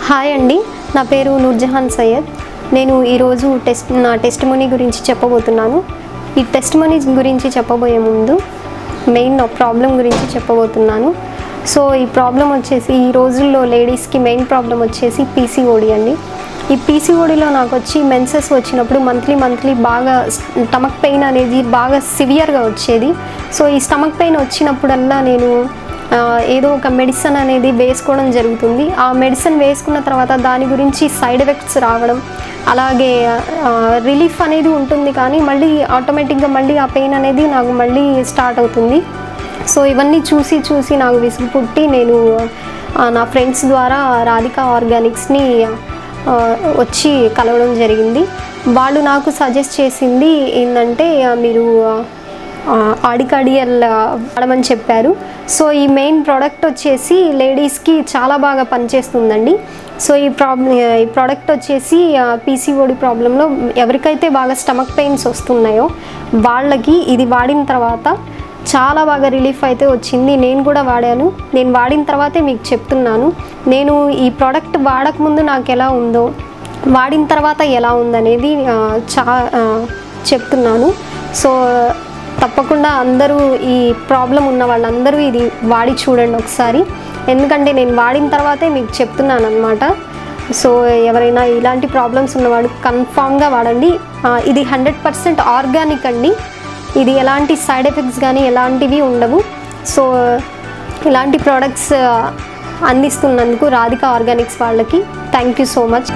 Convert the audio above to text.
Hi అండి, నా పేరు నూర్జహాన్ సయ్యద్. నేను ఈరోజు నా టెస్టిమనీ గురించి చెప్పబోతున్నాను. ఈ టెస్టిమనీ గురించి చెప్పబోయే ముందు మెయిన్ ప్రాబ్లం గురించి చెప్పబోతున్నాను. సో ఈ ప్రాబ్లం వచ్చేసి ఈ రోజుల్లో లేడీస్కి మెయిన్ ప్రాబ్లం వచ్చేసి పీసీఓడి అండి. ఈ పీసీఓడిలో నాకు వచ్చి మెన్సెస్ వచ్చినప్పుడు మంత్లీ బాగా స్టమక్ పెయిన్ అనేది బాగా సివియర్గా వచ్చేది. సో ఈ స్టమక్ పెయిన్ వచ్చినప్పుడల్లా నేను ఏదో ఒక మెడిసిన్ అనేది వేసుకోవడం జరుగుతుంది. ఆ మెడిసిన్ వేసుకున్న తర్వాత దాని గురించి సైడ్ ఎఫెక్ట్స్ రావడం, అలాగే రిలీఫ్ అనేది ఉంటుంది, కానీ మళ్ళీ ఆటోమేటిక్గా మళ్ళీ ఆ పెయిన్ అనేది నాకు మళ్ళీ స్టార్ట్ అవుతుంది. సో ఇవన్నీ చూసి నాకు విసుగు పుట్టి నేను నా ఫ్రెండ్స్ ద్వారా రాధికా ఆర్గానిక్స్ని వచ్చి కలవడం జరిగింది. వాళ్ళు నాకు సజెస్ట్ చేసింది ఏంటంటే మీరు ఆడికాడియల్ వాడమని చెప్పారు. సో ఈ మెయిన్ ప్రోడక్ట్ వచ్చేసి లేడీస్కి చాలా బాగా పనిచేస్తుందండి. సో ఈ ప్రోడక్ట్ వచ్చేసి పీసీఓడి ప్రాబ్లంలో ఎవరికైతే బాగా స్టమక్ పెయిన్స్ వస్తున్నాయో వాళ్ళకి ఇది వాడిన తర్వాత చాలా బాగా రిలీఫ్ అయితే వచ్చింది. నేను కూడా వాడాను. నేను వాడిన తర్వాతే మీకు చెప్తున్నాను. నేను ఈ ప్రోడక్ట్ వాడకముందు నాకు ఎలా ఉందో, వాడిన తర్వాత ఎలా ఉందనేది చెప్తున్నాను. సో తప్పకుండా అందరూ ఈ ప్రాబ్లం ఉన్న వాళ్ళందరూ ఇది వాడి చూడండి ఒకసారి, ఎందుకంటే నేను వాడిన తర్వాతే మీకు చెప్తున్నాను అన్నమాట. సో ఎవరైనా ఇలాంటి ప్రాబ్లమ్స్ ఉన్నవాడు కన్ఫామ్గా వాడండి. ఇది 100% ఆర్గానిక్ అండి. ఇది ఎలాంటి సైడ్ ఎఫెక్ట్స్ కానీ ఎలాంటివి ఉండవు. సో ఇలాంటి ప్రోడక్ట్స్ అందిస్తున్నందుకు రాధికా ఆర్గానిక్స్ వాళ్ళకి థ్యాంక్ యూ సో మచ్.